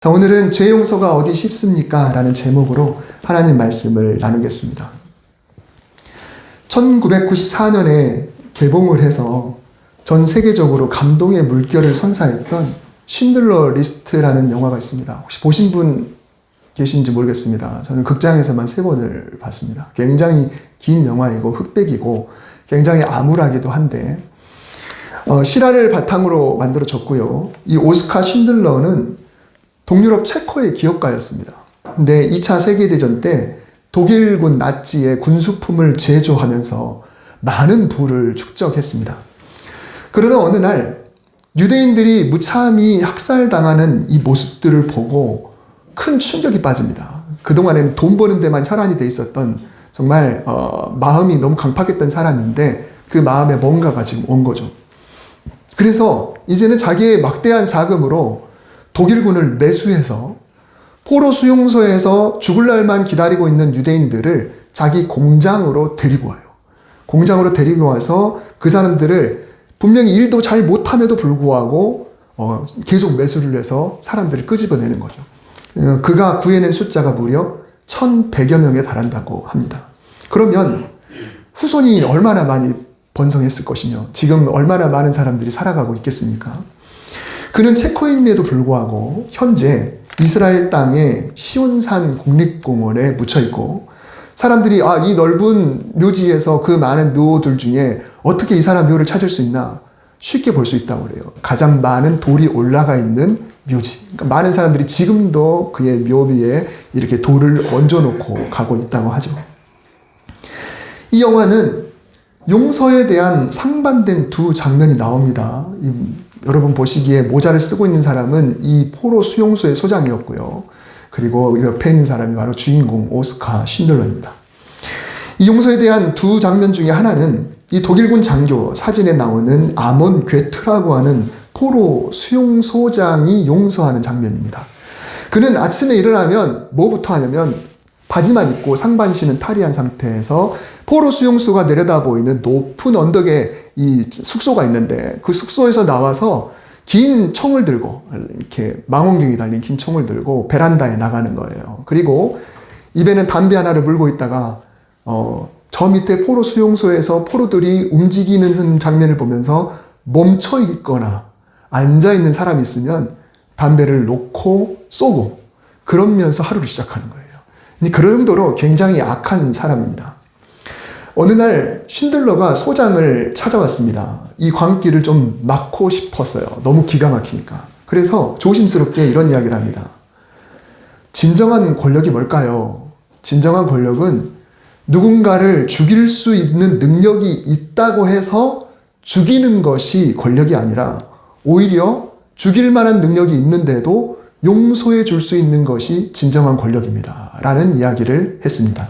자, 오늘은 죄 용서가 어디 쉽습니까? 라는 제목으로 하나님 말씀을 나누겠습니다. 1994년에 개봉을 해서 전 세계적으로 감동의 물결을 선사했던 쉰들러 리스트라는 영화가 있습니다. 혹시 보신 분 계신지 모르겠습니다. 저는 극장에서만 3번을 봤습니다. 굉장히 긴 영화이고 흑백이고 굉장히 암울하기도 한데 실화를 바탕으로 만들어졌고요. 이 오스카 쉰들러는 동유럽 체코의 기업가였습니다. 근데 2차 세계대전 때 독일군 나치의 군수품을 제조하면서 많은 부를 축적했습니다. 그러던 어느 날 유대인들이 무참히 학살당하는 이 모습들을 보고 큰 충격이 빠집니다. 그동안에는 돈 버는 데만 혈안이 돼 있었던 정말 마음이 너무 강팍했던 사람인데 그 마음에 뭔가가 지금 온 거죠. 그래서 이제는 자기의 막대한 자금으로 독일군을 매수해서 포로 수용소에서 죽을 날만 기다리고 있는 유대인들을 자기 공장으로 데리고 와요. 공장으로 데리고 와서 그 사람들을 분명히 일도 잘 못함에도 불구하고 계속 매수를 해서 사람들을 끄집어내는 거죠. 그가 구해낸 숫자가 무려 1,100여 명에 달한다고 합니다. 그러면 후손이 얼마나 많이 번성했을 것이며 지금 얼마나 많은 사람들이 살아가고 있겠습니까? 그는 체코인임에도 불구하고 현재 이스라엘 땅의 시온산 국립공원에 묻혀있고 사람들이 이 넓은 묘지에서 그 많은 묘들 중에 어떻게 이 사람 묘를 찾을 수 있나 쉽게 볼 수 있다고 그래요. 가장 많은 돌이 올라가 있는 묘지. 그러니까 많은 사람들이 지금도 그의 묘 위에 이렇게 돌을 얹어놓고 가고 있다고 하죠. 이 영화는 용서에 대한 상반된 두 장면이 나옵니다. 여러분 보시기에 모자를 쓰고 있는 사람은 이 포로 수용소의 소장이었고요. 그리고 옆에 있는 사람이 바로 주인공 오스카 쉰들러입니다. 이 용서에 대한 두 장면 중에 하나는 이 독일군 장교 사진에 나오는 아몬 괴트라고 하는 포로 수용소장이 용서하는 장면입니다. 그는 아침에 일어나면 뭐부터 하냐면 바지만 입고 상반신은 탈의한 상태에서 포로 수용소가 내려다 보이는 높은 언덕에 이 숙소가 있는데 그 숙소에서 나와서 긴 총을 들고 이렇게 망원경이 달린 긴 총을 들고 베란다에 나가는 거예요. 그리고 입에는 담배 하나를 물고 있다가 저 밑에 포로 수용소에서 포로들이 움직이는 장면을 보면서 멈춰 있거나 앉아 있는 사람이 있으면 담배를 놓고 쏘고 그러면서 하루를 시작하는 거예요. 그런 정도로 굉장히 악한 사람입니다. 어느 날 쉰들러가 소장을 찾아왔습니다. 이 광기를 좀 막고 싶었어요. 너무 기가 막히니까. 그래서 조심스럽게 이런 이야기를 합니다. 진정한 권력이 뭘까요? 진정한 권력은 누군가를 죽일 수 있는 능력이 있다고 해서 죽이는 것이 권력이 아니라 오히려 죽일 만한 능력이 있는데도 용서해 줄 수 있는 것이 진정한 권력입니다. 라는 이야기를 했습니다.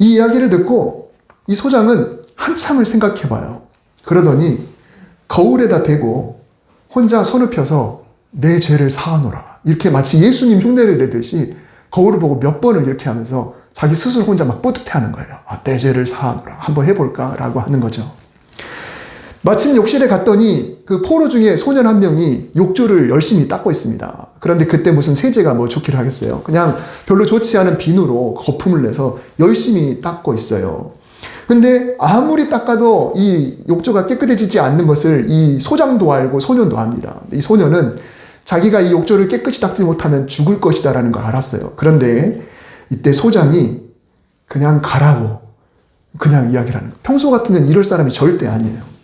이 이야기를 듣고 이 소장은 한참을 생각해 봐요. 그러더니 거울에다 대고 혼자 손을 펴서 내 죄를 사하노라. 이렇게 마치 예수님 흉내를 내듯이 거울을 보고 몇 번을 이렇게 하면서 자기 스스로 혼자 막 뿌듯해 하는 거예요. 내 죄를 사하노라. 한번 해볼까? 라고 하는 거죠. 마침 욕실에 갔더니 그 포로 중에 소년 한 명이 욕조를 열심히 닦고 있습니다. 그런데 그때 무슨 세제가 뭐 좋기를 하겠어요. 그냥 별로 좋지 않은 비누로 거품을 내서 열심히 닦고 있어요. 근데 아무리 닦아도 이 욕조가 깨끗해지지 않는 것을 이 소장도 알고 소년도 압니다. 이 소년은 자기가 이 욕조를 깨끗이 닦지 못하면 죽을 것이다라는 걸 알았어요. 그런데 이때 소장이 그냥 가라고 그냥 이야기를 하는 거예요. 평소 같으면 이럴 사람이 절대 아니에요.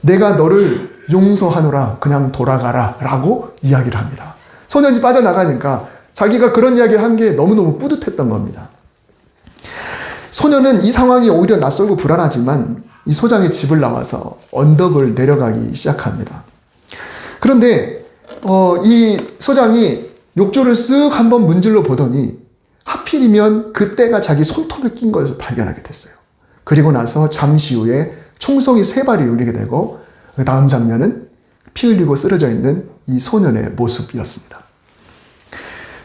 내가 너를 용서하노라 그냥 돌아가라 라고 이야기를 합니다. 소년이 빠져나가니까 자기가 그런 이야기를 한 게 너무너무 뿌듯했던 겁니다. 소년은 이 상황이 오히려 낯설고 불안하지만 이 소장의 집을 나와서 언덕을 내려가기 시작합니다. 그런데 이 소장이 욕조를 쓱 한번 문질러 보더니 하필이면 그때가 자기 손톱에 낀 것을 발견하게 됐어요. 그리고 나서 잠시 후에 총성이 3발이 울리게 되고 그 다음 장면은 피 흘리고 쓰러져 있는 이 소년의 모습이었습니다.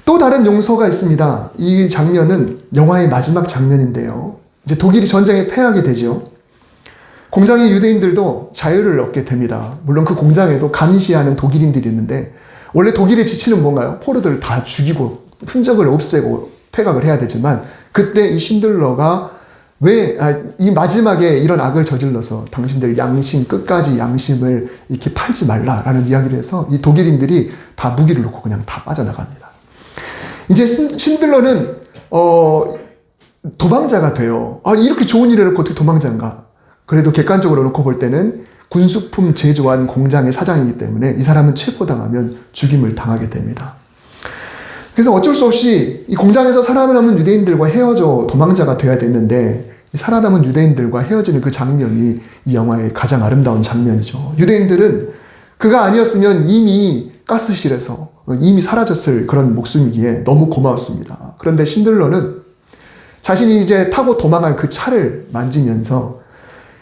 또 다른 용서가 있습니다. 이 장면은 영화의 마지막 장면인데요. 이제 독일이 전쟁에 패하게 되죠. 공장의 유대인들도 자유를 얻게 됩니다. 물론 그 공장에도 감시하는 독일인들이 있는데 원래 독일의 지치는 뭔가요? 포로들을 다 죽이고 흔적을 없애고 퇴각을 해야 되지만 그때 이 신들러가 이 마지막에 이런 악을 저질러서 당신들 양심, 끝까지 양심을 이렇게 팔지 말라라는 이야기를 해서 이 독일인들이 다 무기를 놓고 그냥 다 빠져나갑니다. 이제 신들러는, 도망자가 돼요. 이렇게 좋은 일을 해놓고 어떻게 도망자인가? 그래도 객관적으로 놓고 볼 때는 군수품 제조한 공장의 사장이기 때문에 이 사람은 체포당하면 죽임을 당하게 됩니다. 그래서 어쩔 수 없이 이 공장에서 살아남은 유대인들과 헤어져 도망자가 돼야 됐는데 이 살아남은 유대인들과 헤어지는 그 장면이 이 영화의 가장 아름다운 장면이죠. 유대인들은 그가 아니었으면 이미 가스실에서 이미 사라졌을 그런 목숨이기에 너무 고마웠습니다. 그런데 신들러는 자신이 이제 타고 도망할 그 차를 만지면서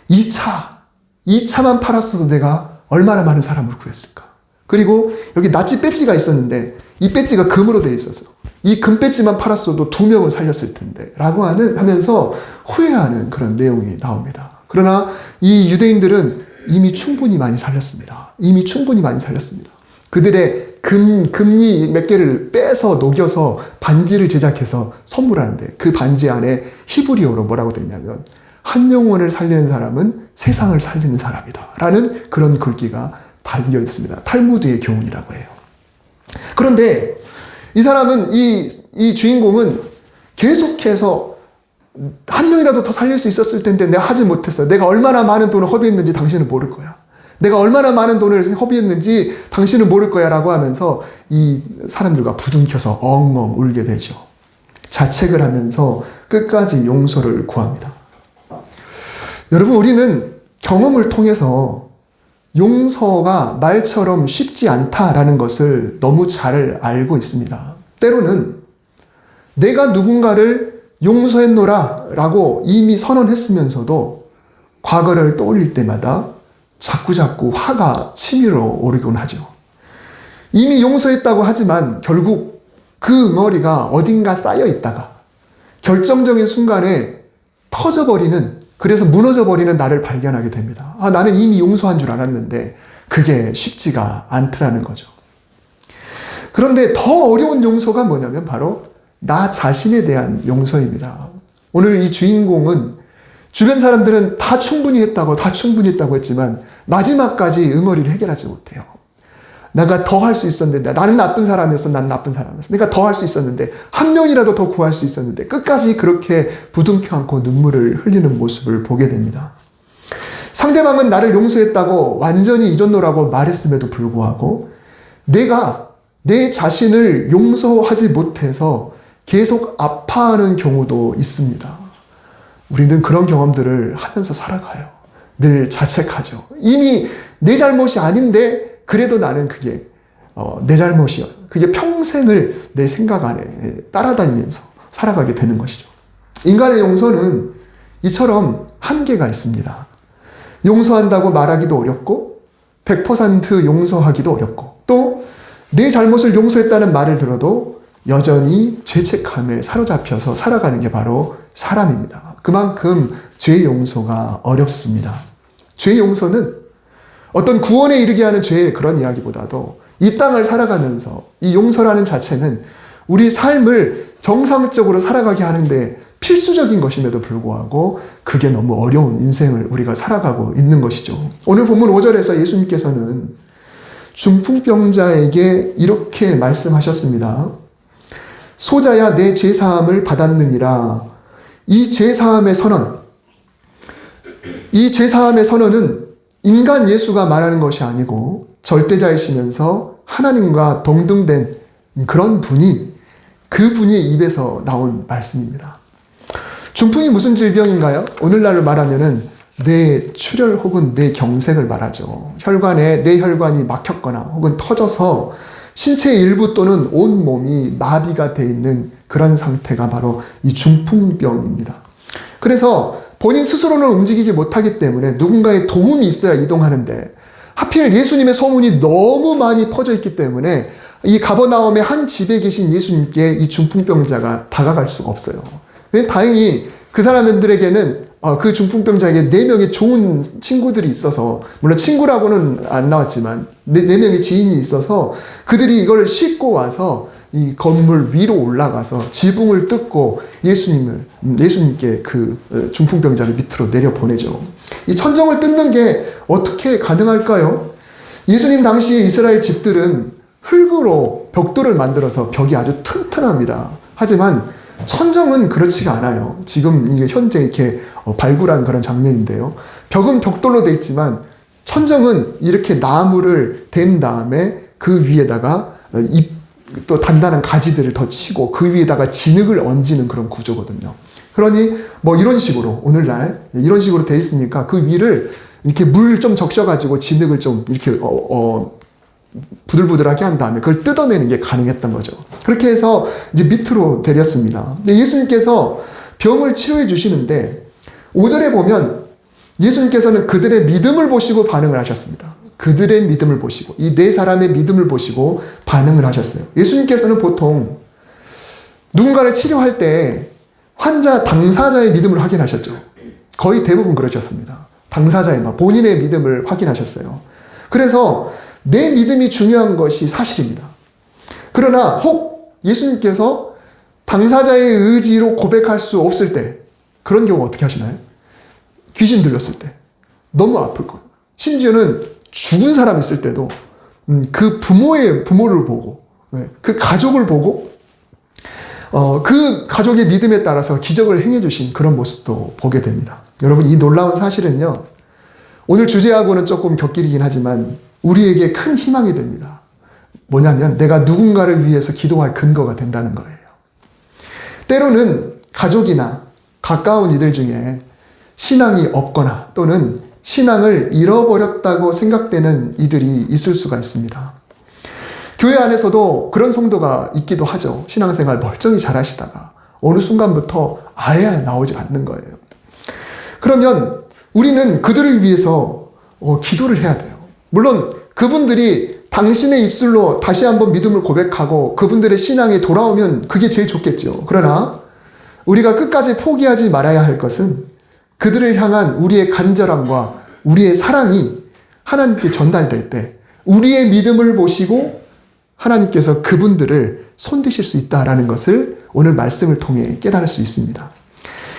이 차만 팔았어도 내가 얼마나 많은 사람을 구했을까. 그리고 여기 나치 배지가 있었는데 이 배지가 금으로 되어 있어서 이 금 배지만 팔았어도 2명을 살렸을 텐데 라고 하면서 후회하는 그런 내용이 나옵니다. 그러나 이 유대인들은 이미 충분히 많이 살렸습니다. 이미 충분히 많이 살렸습니다. 그들의 금리 몇 개를 빼서 녹여서 반지를 제작해서 선물하는데 그 반지 안에 히브리어로 뭐라고 되어 있냐면 한 영혼을 살리는 사람은 세상을 살리는 사람이다 라는 그런 글귀가 달려 있습니다. 탈무드의 교훈이라고 해요. 그런데 이 사람은 이 주인공은 계속해서 한 명이라도 더 살릴 수 있었을 텐데 내가 하지 못했어. 내가 얼마나 많은 돈을 허비했는지 당신은 모를 거야. 내가 얼마나 많은 돈을 허비했는지 당신은 모를 거야 라고 하면서 이 사람들과 부둥켜서 엉엉 울게 되죠. 자책을 하면서 끝까지 용서를 구합니다. 여러분, 우리는 경험을 통해서 용서가 말처럼 쉽지 않다라는 것을 너무 잘 알고 있습니다. 때로는 내가 누군가를 용서했노라 라고 이미 선언했으면서도 과거를 떠올릴 때마다 자꾸자꾸 화가 치밀어 오르곤 하죠. 이미 용서했다고 하지만 결국 그 응어리가 어딘가 쌓여 있다가 결정적인 순간에 터져버리는, 그래서 무너져버리는 나를 발견하게 됩니다. 나는 이미 용서한 줄 알았는데 그게 쉽지가 않더라는 거죠. 그런데 더 어려운 용서가 뭐냐면 바로 나 자신에 대한 용서입니다. 오늘 이 주인공은 주변 사람들은 다 충분히 했다고 했지만 마지막까지 응어리를 해결하지 못해요. 내가 더 할 수 있었는데, 나는 나쁜 사람이었어. 난 나쁜 사람이었어. 내가 더 할 수 있었는데, 한 명이라도 더 구할 수 있었는데 끝까지 그렇게 부둥켜 안고 눈물을 흘리는 모습을 보게 됩니다. 상대방은 나를 용서했다고 완전히 잊었노라고 말했음에도 불구하고 내가 내 자신을 용서하지 못해서 계속 아파하는 경우도 있습니다. 우리는 그런 경험들을 하면서 살아가요. 늘 자책하죠. 이미 내 잘못이 아닌데 그래도 나는 그게 내 잘못이야. 그게 평생을 내 생각 안에 따라다니면서 살아가게 되는 것이죠. 인간의 용서는 이처럼 한계가 있습니다. 용서한다고 말하기도 어렵고 100% 용서하기도 어렵고 또 내 잘못을 용서했다는 말을 들어도 여전히 죄책감에 사로잡혀서 살아가는 게 바로 사람입니다. 그만큼 죄 용서가 어렵습니다. 죄 용서는 어떤 구원에 이르게 하는 죄의 그런 이야기보다도 이 땅을 살아가면서 이 용서라는 자체는 우리 삶을 정상적으로 살아가게 하는데 필수적인 것임에도 불구하고 그게 너무 어려운 인생을 우리가 살아가고 있는 것이죠. 오늘 본문 5절에서 예수님께서는 중풍병자에게 이렇게 말씀하셨습니다. 소자야 내 죄사함을 받았느니라. 이 죄사함의 선언은 인간 예수가 말하는 것이 아니고 절대자이시면서 하나님과 동등된 그런 분이, 그분의 입에서 나온 말씀입니다. 중풍이 무슨 질병인가요? 오늘날로 말하면은 뇌출혈 혹은 뇌경색을 말하죠. 뇌혈관이 막혔거나 혹은 터져서 신체의 일부 또는 온 몸이 마비가 되어 있는 그런 상태가 바로 이 중풍병입니다. 그래서 본인 스스로는 움직이지 못하기 때문에 누군가의 도움이 있어야 이동하는데 하필 예수님의 소문이 너무 많이 퍼져 있기 때문에 이 가버나움의 한 집에 계신 예수님께 이 중풍병자가 다가갈 수가 없어요. 다행히 그 사람들에게는 그 중풍병자에게 4명의 좋은 친구들이 있어서, 물론 친구라고는 안 나왔지만 4명의 지인이 있어서 그들이 이걸 싣고 와서 이 건물 위로 올라가서 지붕을 뜯고 예수님께 그 중풍병자를 밑으로 내려보내죠. 이 천정을 뜯는 게 어떻게 가능할까요? 예수님 당시에 이스라엘 집들은 흙으로 벽돌을 만들어서 벽이 아주 튼튼합니다. 하지만 천정은 그렇지가 않아요. 지금 이게 현재 이렇게 발굴한 그런 장면인데요. 벽은 벽돌로 되어 있지만 천정은 이렇게 나무를 댄 다음에 그 위에다가 또 단단한 가지들을 더 치고 그 위에다가 진흙을 얹는 그런 구조거든요. 그러니 뭐 이런 식으로 오늘날 이런 식으로 되어 있으니까 그 위를 이렇게 물 좀 적셔가지고 진흙을 좀 이렇게 부들부들하게 한 다음에 그걸 뜯어내는 게 가능했던 거죠. 그렇게 해서 이제 밑으로 내렸습니다. 근데 예수님께서 병을 치료해 주시는데 5절에 보면 예수님께서는 그들의 믿음을 보시고 반응을 하셨습니다. 그들의 믿음을 보시고 이 4사람의 믿음을 보시고 반응을 하셨어요. 예수님께서는 보통 누군가를 치료할 때 환자 당사자의 믿음을 확인하셨죠. 거의 대부분 그러셨습니다. 당사자의 본인의 믿음을 확인하셨어요. 그래서 내 믿음이 중요한 것이 사실입니다. 그러나 혹 예수님께서 당사자의 의지로 고백할 수 없을 때 그런 경우 어떻게 하시나요? 귀신 들렸을 때 너무 아플 거예요. 심지어는 죽은 사람 있을 때도 그 부모를 보고 그 가족을 보고 그 가족의 믿음에 따라서 기적을 행해 주신 그런 모습도 보게 됩니다. 여러분, 이 놀라운 사실은요, 오늘 주제하고는 조금 곁길이긴 하지만 우리에게 큰 희망이 됩니다. 뭐냐면 내가 누군가를 위해서 기도할 근거가 된다는 거예요. 때로는 가족이나 가까운 이들 중에 신앙이 없거나 또는 신앙을 잃어버렸다고 생각되는 이들이 있을 수가 있습니다. 교회 안에서도 그런 성도가 있기도 하죠. 신앙생활 멀쩡히 잘하시다가 어느 순간부터 아예 나오지 않는 거예요. 그러면 우리는 그들을 위해서 기도를 해야 돼요. 물론 그분들이 당신의 입술로 다시 한번 믿음을 고백하고 그분들의 신앙이 돌아오면 그게 제일 좋겠죠. 그러나 우리가 끝까지 포기하지 말아야 할 것은 그들을 향한 우리의 간절함과 우리의 사랑이 하나님께 전달될 때 우리의 믿음을 보시고 하나님께서 그분들을 손드실 수 있다라는 것을 오늘 말씀을 통해 깨달을 수 있습니다.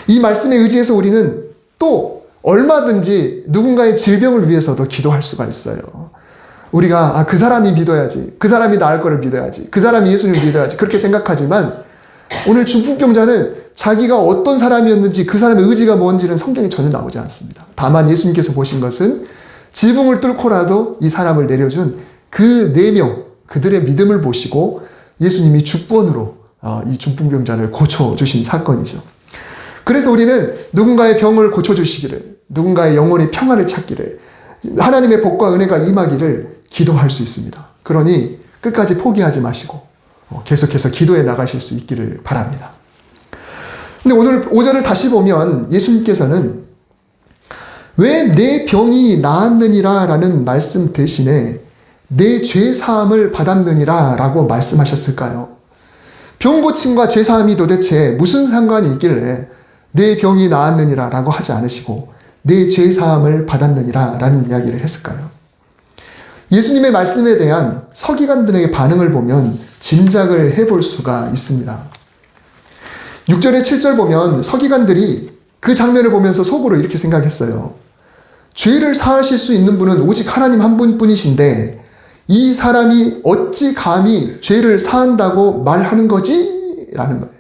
이 말씀에 의지해서 우리는 또 얼마든지 누군가의 질병을 위해서도 기도할 수가 있어요. 우리가 그 사람이 믿어야지, 그 사람이 나을 거를 믿어야지, 그 사람이 예수님을 믿어야지 그렇게 생각하지만 오늘 중풍병자는 자기가 어떤 사람이었는지 그 사람의 의지가 뭔지는 성경에 전혀 나오지 않습니다. 다만 예수님께서 보신 것은 지붕을 뚫고라도 이 사람을 내려준 그 4명, 그들의 믿음을 보시고 예수님이 주권으로 이 중풍병자를 고쳐주신 사건이죠. 그래서 우리는 누군가의 병을 고쳐주시기를, 누군가의 영혼의 평안을 찾기를, 하나님의 복과 은혜가 임하기를 기도할 수 있습니다. 그러니 끝까지 포기하지 마시고 계속해서 기도해 나가실 수 있기를 바랍니다. 근데 오늘 5절을 다시 보면 예수님께서는 왜 내 병이 나았느니라 라는 말씀 대신에 내 죄사함을 받았느니라 라고 말씀하셨을까요? 병 고침과 죄사함이 도대체 무슨 상관이 있길래 내 병이 나았느니라 라고 하지 않으시고 내 죄사함을 받았느니라 라는 이야기를 했을까요? 예수님의 말씀에 대한 서기관들의 반응을 보면 짐작을 해볼 수가 있습니다. 6절에 7절 보면 서기관들이 그 장면을 보면서 속으로 이렇게 생각했어요. 죄를 사하실 수 있는 분은 오직 하나님 한 분뿐이신데 이 사람이 어찌 감히 죄를 사한다고 말하는 거지? 라는 거예요.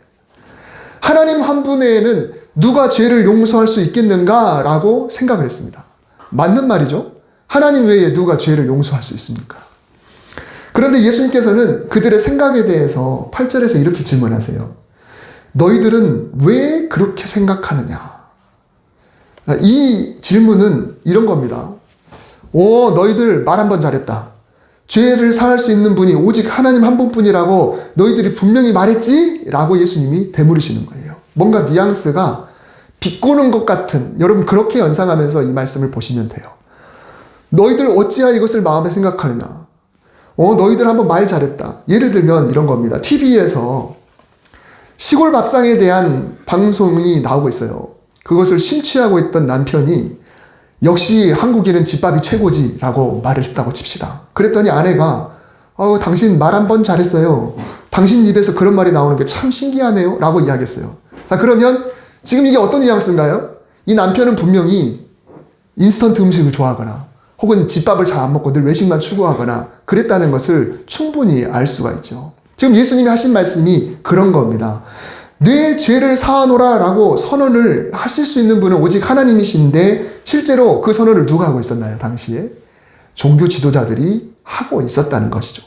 하나님 한 분 외에는 누가 죄를 용서할 수 있겠는가? 라고 생각을 했습니다. 맞는 말이죠. 하나님 외에 누가 죄를 용서할 수 있습니까? 그런데 예수님께서는 그들의 생각에 대해서 8절에서 이렇게 질문하세요. 너희들은 왜 그렇게 생각하느냐? 이 질문은 이런 겁니다. 너희들 말 한 번 잘했다. 죄를 사할 수 있는 분이 오직 하나님 한 분뿐이라고 너희들이 분명히 말했지? 라고 예수님이 되물으시는 거예요. 뭔가 뉘앙스가 비꼬는 것 같은, 여러분 그렇게 연상하면서 이 말씀을 보시면 돼요. 너희들 어찌하여 이것을 마음에 생각하느냐? 너희들 한번 말 잘했다. 예를 들면 이런 겁니다. TV에서 시골 밥상에 대한 방송이 나오고 있어요. 그것을 심취하고 있던 남편이 역시 한국인은 집밥이 최고지라고 말을 했다고 칩시다. 그랬더니 아내가 당신 말 한 번 잘했어요. 당신 입에서 그런 말이 나오는 게 참 신기하네요. 라고 이야기했어요. 자, 그러면 지금 이게 어떤 뉘앙스인가요? 이 남편은 분명히 인스턴트 음식을 좋아하거나 혹은 집밥을 잘 안 먹고 늘 외식만 추구하거나 그랬다는 것을 충분히 알 수가 있죠. 지금 예수님이 하신 말씀이 그런 겁니다. 내 죄를 사하노라 라고 선언을 하실 수 있는 분은 오직 하나님이신데 실제로 그 선언을 누가 하고 있었나요? 당시에 종교 지도자들이 하고 있었다는 것이죠.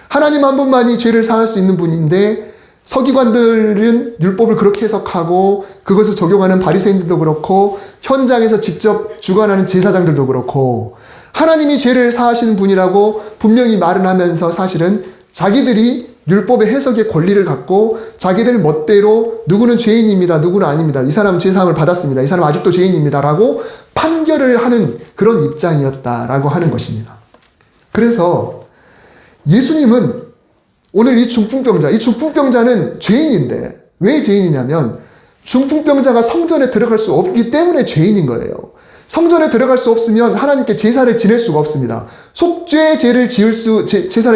하나님 한 분만이 죄를 사할 수 있는 분인데 서기관들은 율법을 그렇게 해석하고 그것을 적용하는 바리새인들도 그렇고 현장에서 직접 주관하는 제사장들도 그렇고 하나님이 죄를 사하시는 분이라고 분명히 말은 하면서 사실은 자기들이 율법의 해석의 권리를 갖고 자기들 멋대로 누구는 죄인입니다. 누구는 아닙니다. 이 사람은 죄사함을 받았습니다. 이 사람은 아직도 죄인입니다. 라고 판결을 하는 그런 입장이었다라고 하는 것입니다. 그래서 예수님은 오늘 이 중풍병자는 죄인인데 왜 죄인이냐면 중풍병자가 성전에 들어갈 수 없기 때문에 죄인인 거예요. 성전에 들어갈 수 없으면 하나님께 제사를 지낼 수가 없습니다. 속죄 제사를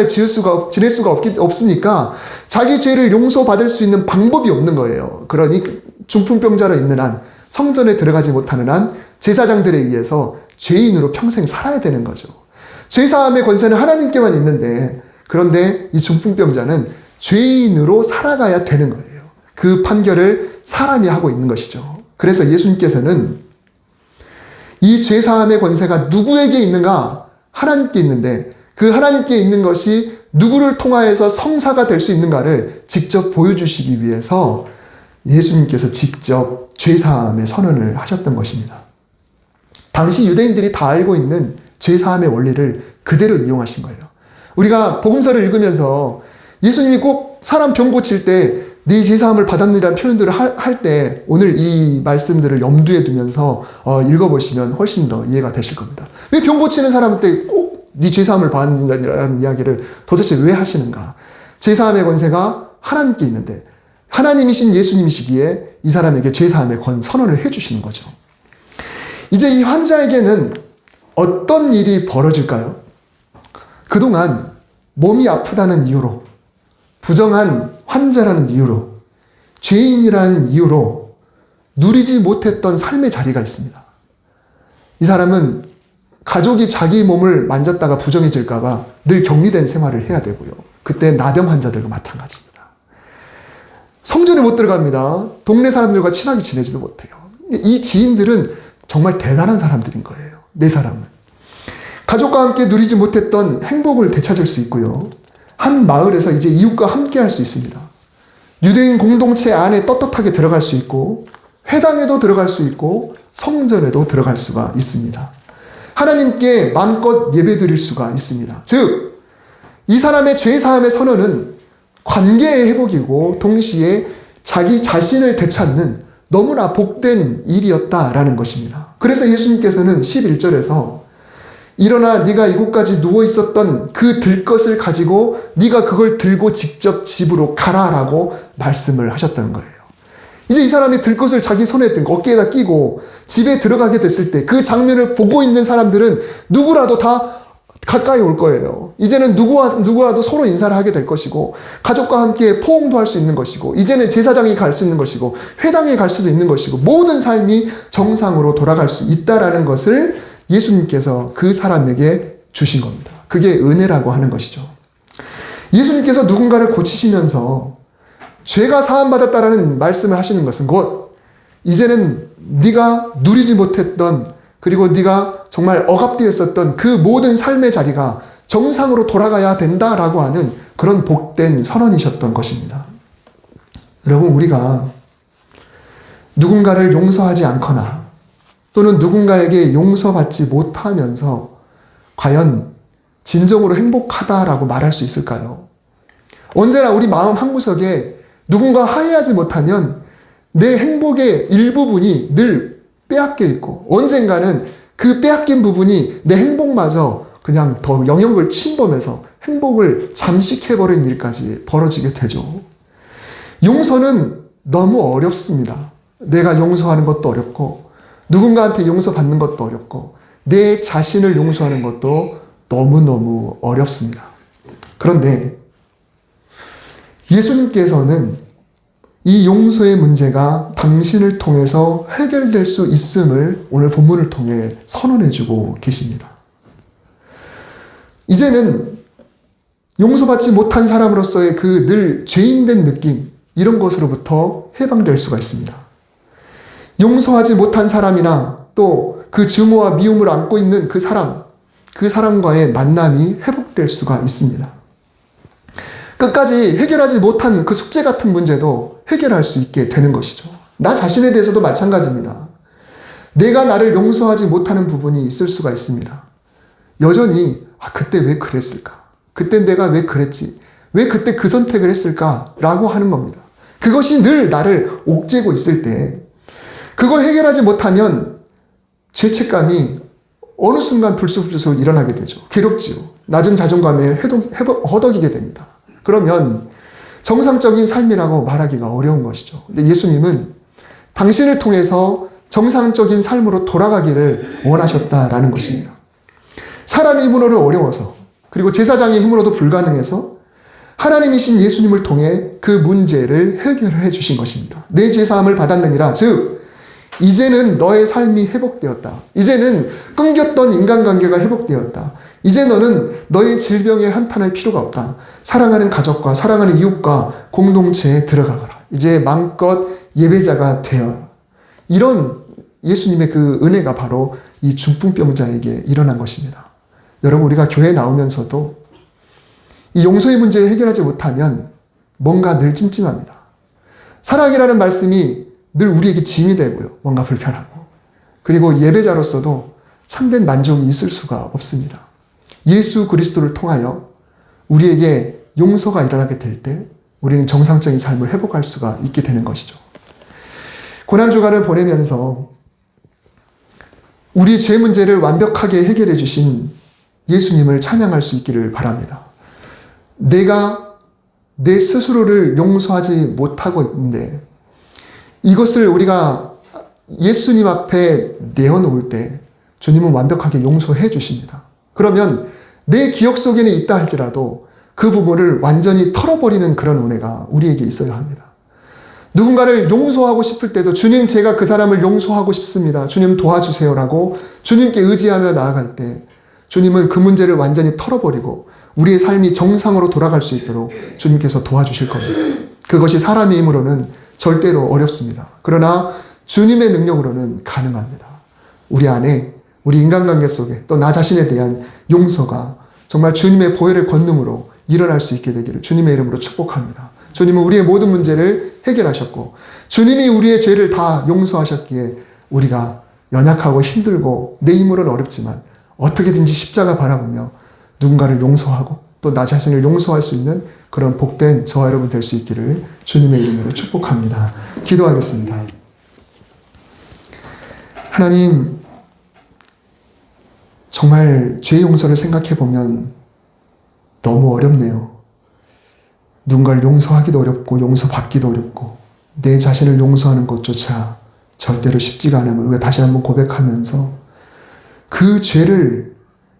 지낼 수가 없으니까 자기 죄를 용서받을 수 있는 방법이 없는 거예요. 그러니 중풍병자로 있는 한 성전에 들어가지 못하는 한 제사장들에 의해서 죄인으로 평생 살아야 되는 거죠. 죄사함의 권세는 하나님께만 있는데 그런데 이 중풍병자는 죄인으로 살아가야 되는 거예요. 그 판결을 사람이 하고 있는 것이죠. 그래서 예수님께서는 이 죄사함의 권세가 누구에게 있는가? 하나님께 있는데 그 하나님께 있는 것이 누구를 통하여서 성사가 될 수 있는가를 직접 보여주시기 위해서 예수님께서 직접 죄사함의 선언을 하셨던 것입니다. 당시 유대인들이 다 알고 있는 죄사함의 원리를 그대로 이용하신 거예요. 우리가 복음서를 읽으면서 예수님이 꼭 사람 병 고칠 때 네 죄사함을 받았느라는 표현들을 할 때 오늘 이 말씀들을 염두에 두면서 읽어보시면 훨씬 더 이해가 되실 겁니다. 왜 병 고치는 사람한테 꼭 네 죄사함을 받느라는 이야기를 도대체 왜 하시는가? 죄사함의 권세가 하나님께 있는데 하나님이신 예수님이시기에 이 사람에게 죄사함의 선언을 해주시는 거죠. 이제 이 환자에게는 어떤 일이 벌어질까요? 그동안 몸이 아프다는 이유로 부정한 환자라는 이유로 죄인이라는 이유로 누리지 못했던 삶의 자리가 있습니다. 이 사람은 가족이 자기 몸을 만졌다가 부정해질까봐 늘 격리된 생활을 해야 되고요. 그때 나병 환자들과 마찬가지입니다. 성전에 못 들어갑니다. 동네 사람들과 친하게 지내지도 못해요. 이 지인들은 정말 대단한 사람들인 거예요. 네 사람은. 가족과 함께 누리지 못했던 행복을 되찾을 수 있고요. 한 마을에서 이제 이웃과 함께 할 수 있습니다. 유대인 공동체 안에 떳떳하게 들어갈 수 있고 회당에도 들어갈 수 있고 성전에도 들어갈 수가 있습니다. 하나님께 마음껏 예배드릴 수가 있습니다. 즉, 이 사람의 죄사함의 선언은 관계의 회복이고 동시에 자기 자신을 되찾는 너무나 복된 일이었다라는 것입니다. 그래서 예수님께서는 11절에서 일어나 네가 이곳까지 누워 있었던 그 들것을 가지고 네가 그걸 들고 직접 집으로 가라라고 말씀을 하셨다는 거예요. 이제 이 사람이 들것을 자기 손에 든 어깨에다 끼고 집에 들어가게 됐을 때 그 장면을 보고 있는 사람들은 누구라도 다 가까이 올 거예요. 이제는 누구와도 서로 인사를 하게 될 것이고 가족과 함께 포옹도 할 수 있는 것이고 이제는 제사장이 갈 수 있는 것이고 회당에 갈 수도 있는 것이고 모든 삶이 정상으로 돌아갈 수 있다라는 것을 예수님께서 그 사람에게 주신 겁니다. 그게 은혜라고 하는 것이죠. 예수님께서 누군가를 고치시면서 죄가 사함받았다라는 말씀을 하시는 것은 곧 이제는 네가 누리지 못했던 그리고 네가 정말 억압되어 있었던 그 모든 삶의 자리가 정상으로 돌아가야 된다라고 하는 그런 복된 선언이셨던 것입니다. 여러분, 우리가 누군가를 용서하지 않거나 또는 누군가에게 용서받지 못하면서 과연 진정으로 행복하다라고 말할 수 있을까요? 언제나 우리 마음 한구석에 누군가 화해하지 못하면 내 행복의 일부분이 늘 빼앗겨 있고 언젠가는 그 빼앗긴 부분이 내 행복마저 그냥 더 영역을 침범해서 행복을 잠식해버린 일까지 벌어지게 되죠. 용서는 너무 어렵습니다. 내가 용서하는 것도 어렵고 누군가한테 용서받는 것도 어렵고 내 자신을 용서하는 것도 너무너무 어렵습니다. 그런데 예수님께서는 이 용서의 문제가 당신을 통해서 해결될 수 있음을 오늘 본문을 통해 선언해주고 계십니다. 이제는 용서받지 못한 사람으로서의 그 늘 죄인된 느낌, 이런 것으로부터 해방될 수가 있습니다. 용서하지 못한 사람이나 또 그 증오와 미움을 안고 있는 그 사람과의 만남이 회복될 수가 있습니다. 끝까지 해결하지 못한 그 숙제 같은 문제도 해결할 수 있게 되는 것이죠. 나 자신에 대해서도 마찬가지입니다. 내가 나를 용서하지 못하는 부분이 있을 수가 있습니다. 여전히 그때 왜 그랬을까? 그때 내가 왜 그랬지? 왜 그때 그 선택을 했을까? 라고 하는 겁니다. 그것이 늘 나를 옥죄고 있을 때 그걸 해결하지 못하면 죄책감이 어느 순간 불쑥불쑥 일어나게 되죠. 괴롭지요. 낮은 자존감에 허덕이게 됩니다. 그러면 정상적인 삶이라고 말하기가 어려운 것이죠. 근데 예수님은 당신을 통해서 정상적인 삶으로 돌아가기를 원하셨다라는 것입니다. 사람의 힘으로는 어려워서 그리고 제사장의 힘으로도 불가능해서 하나님이신 예수님을 통해 그 문제를 해결해 주신 것입니다. 내 죄사함을 받았느니라. 즉 이제는 너의 삶이 회복되었다. 이제는 끊겼던 인간관계가 회복되었다. 이제 너는 너의 질병에 한탄할 필요가 없다. 사랑하는 가족과 사랑하는 이웃과 공동체에 들어가거라. 이제 마음껏 예배자가 되어라. 이런 예수님의 그 은혜가 바로 이 중풍병자에게 일어난 것입니다. 여러분, 우리가 교회에 나오면서도 이 용서의 문제를 해결하지 못하면 뭔가 늘 찜찜합니다. 사랑이라는 말씀이 늘 우리에게 짐이 되고요. 뭔가 불편하고. 그리고 예배자로서도 참된 만족이 있을 수가 없습니다. 예수 그리스도를 통하여 우리에게 용서가 일어나게 될 때 우리는 정상적인 삶을 회복할 수가 있게 되는 것이죠. 고난주간을 보내면서 우리 죄 문제를 완벽하게 해결해 주신 예수님을 찬양할 수 있기를 바랍니다. 내가 내 스스로를 용서하지 못하고 있는데 이것을 우리가 예수님 앞에 내어놓을 때 주님은 완벽하게 용서해 주십니다. 그러면 내 기억 속에는 있다 할지라도 그 부분을 완전히 털어버리는 그런 은혜가 우리에게 있어야 합니다. 누군가를 용서하고 싶을 때도 주님, 제가 그 사람을 용서하고 싶습니다. 주님 도와주세요라고 주님께 의지하며 나아갈 때 주님은 그 문제를 완전히 털어버리고 우리의 삶이 정상으로 돌아갈 수 있도록 주님께서 도와주실 겁니다. 그것이 사람의 힘으로는 절대로 어렵습니다. 그러나 주님의 능력으로는 가능합니다. 우리 안에, 우리 인간관계 속에 또 나 자신에 대한 용서가 정말 주님의 보혈의 권능으로 일어날 수 있게 되기를 주님의 이름으로 축복합니다. 주님은 우리의 모든 문제를 해결하셨고 주님이 우리의 죄를 다 용서하셨기에 우리가 연약하고 힘들고 내 힘으로는 어렵지만 어떻게든지 십자가 바라보며 누군가를 용서하고 또 나 자신을 용서할 수 있는 그런 복된 저와 여러분 될 수 있기를 주님의 이름으로 축복합니다. 기도하겠습니다. 하나님, 정말 죄 용서를 생각해 보면 너무 어렵네요. 누군가를 용서하기도 어렵고 용서받기도 어렵고 내 자신을 용서하는 것조차 절대로 쉽지가 않음을 우리가 다시 한번 고백하면서 그 죄를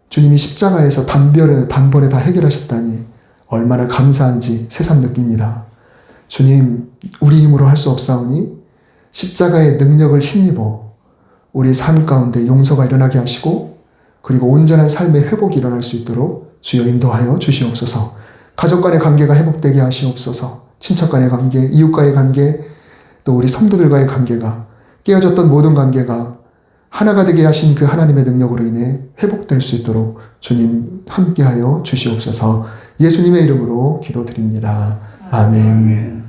주님이 십자가에서 단번에 다 해결하셨다니 얼마나 감사한지 새삼 느낍니다. 주님, 우리 힘으로 할 수 없사오니 십자가의 능력을 힘입어 우리 삶 가운데 용서가 일어나게 하시고 그리고 온전한 삶의 회복이 일어날 수 있도록 주여 인도하여 주시옵소서. 가족 간의 관계가 회복되게 하시옵소서. 친척 간의 관계, 이웃과의 관계, 또 우리 성도들과의 관계가 깨어졌던 모든 관계가 하나가 되게 하신 그 하나님의 능력으로 인해 회복될 수 있도록 주님 함께하여 주시옵소서. 예수님의 이름으로 기도드립니다. 아멘.